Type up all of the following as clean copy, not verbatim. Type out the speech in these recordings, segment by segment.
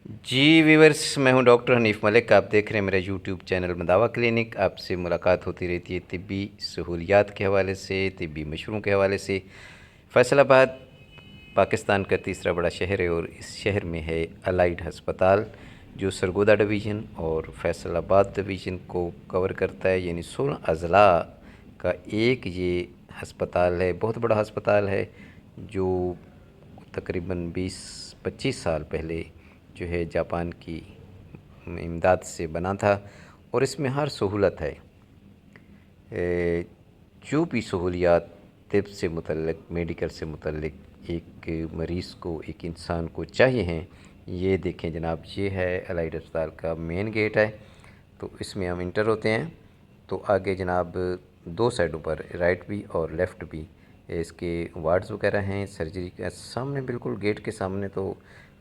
जी viewers, मैं हूं doctor Hanif Malik. आप देख रहे हैं मेरा यूट्यूब चैनल मदावा क्लिनिक। आपसे मुलाकात होती रहती है तिब्बी सहूलियात के हवाले से, तिब्बी मशवरों के हवाले से। फैसलाबाद पाकिस्तान का तीसरा बड़ा शहर है और इस शहर में है अलाइड हस्पताल, जो सरगोदा डिवीज़न और फैसलाबाद डिवीज़न को कवर करता है। यानी 16 अज़ला का एक ये हस्पताल है। बहुत बड़ा हस्पताल है जो तकरीबन 20-25 साल पहले जो है जापान की इमदाद से बना था और इसमें हर सहूलत है। जो भी सहूलियात तिब से मुतल्लिक, मेडिकल से मुतल्लिक एक मरीज़ को, एक इंसान को चाहिए हैं, ये देखें जनाब, ये है अलाइड अस्पताल का मेन गेट है। तो इसमें हम इंटर होते हैं तो आगे जनाब दो साइडों पर, राइट भी और लेफ़्ट भी, इसके वार्ड्स वगैरह हैं। सर्जरी के सामने, बिल्कुल गेट के सामने तो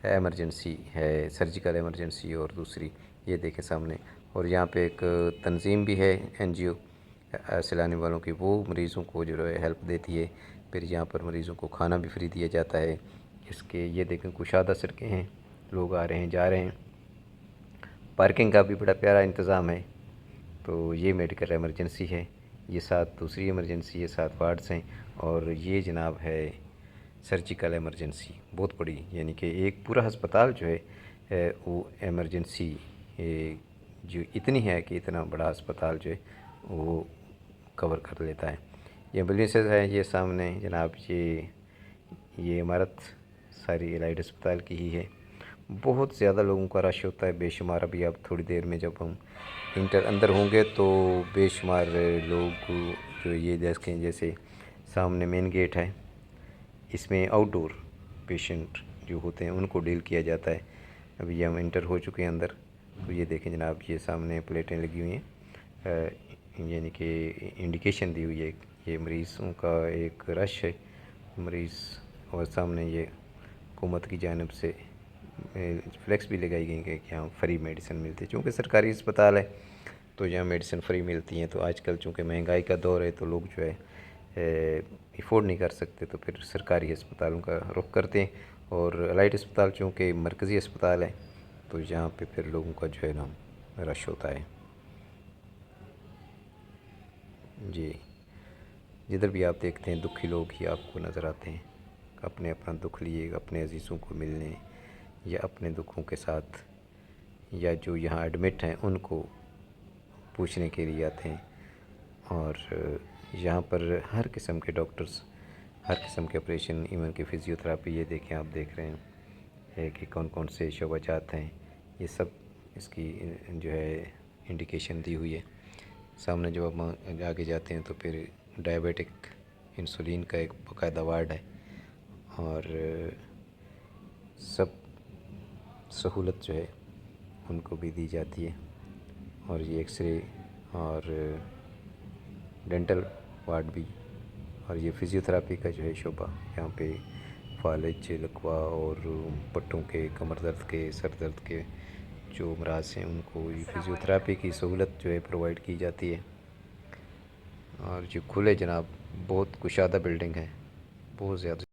एमरजेंसी है, सर्जिकल एमरजेंसी, और दूसरी ये देखें सामने। और यहाँ पे एक तंजीम भी है, NGO सैलानी वालों की, वो मरीज़ों को जो है हेल्प देती है। फिर यहाँ पर मरीज़ों को खाना भी फ्री दिया जाता है। इसके ये देखें कुशादा सड़कें हैं, लोग आ रहे हैं जा रहे हैं। पार्किंग का भी बड़ा प्यारा इंतज़ाम है। तो ये मेडिकल एमरजेंसी है, ये साथ दूसरी एमरजेंसी है, साथ वार्ड्स हैं। और ये जनाब है सर्जिकल एमरजेंसी, बहुत बड़ी, यानी कि एक पूरा हस्पताल जो है वो एमरजेंसी जो इतनी है कि इतना बड़ा हस्पताल जो है वो कवर कर लेता है। ये एम्बुलेंसेस है, ये सामने जनाब, ये इमारत सारी अलाइड अस्पताल की ही है। बहुत ज़्यादा लोगों का रश होता है, बेशुमार। अभी अब थोड़ी देर में जब हम अंदर होंगे तो बेशुमार लोग जो ये देखें, जैसे सामने मेन गेट है, इसमें आउटडोर पेशेंट जो होते हैं उनको डील किया जाता है। अभी हम इंटर हो चुके हैं अंदर। तो ये देखें जनाब, ये सामने प्लेटें लगी हुई हैं, यानी कि इंडिकेशन दी हुई है, ये मरीज़ों का एक रश है मरीज़। और सामने ये हुकूमत की जानिब से फ्लैक्स भी लगाई गई है कि यहाँ फ्री मेडिसिन मिलती है। चूँकि सरकारी अस्पताल है तो यहाँ मेडिसिन फ्री मिलती हैं। तो आजकल चूँकि महंगाई का दौर है तो लोग जो है अफोर्ड नहीं कर सकते, तो फिर सरकारी अस्पतालों का रुख करते हैं। और अलाइड अस्पताल चूँकि मरकज़ी अस्पताल है तो यहाँ पे फिर लोगों का जो है ना रश होता है। जी, जिधर भी आप देखते हैं दुखी लोग ही आपको नज़र आते हैं, अपने अपना दुख लिए अपने अजीज़ों को मिलने या अपने दुखों के साथ, या जो यहाँ एडमिट हैं उनको पूछने के लिए आते हैं। और यहाँ पर हर किस्म के डॉक्टर्स, हर किस्म के ऑपरेशन, इवन की फ़िज़ियोथेरेपी, ये देखें, आप देख रहे हैं कि कौन कौन से शोबाजात हैं, ये सब इसकी जो है इंडिकेशन दी हुई है। सामने जब हम आगे जाते हैं तो फिर डायबिटिक इंसुलिन का एक बाकायदा वार्ड है, और सब सहूलत जो है उनको भी दी जाती है। और ये एक्सरे और डेंटल वार्ड भी, और ये फ़िज़ियोथेरेपी का जो है शोबा, यहाँ पे फालिज, लकवा और पट्टों के, कमर दर्द के, सर दर्द के जो अमराज हैं उनको ये फ़िज़ियोथेरेपी की सहूलत जो है प्रोवाइड की जाती है। और जो खुले जनाब, बहुत कुशादा बिल्डिंग है, बहुत ज़्यादा।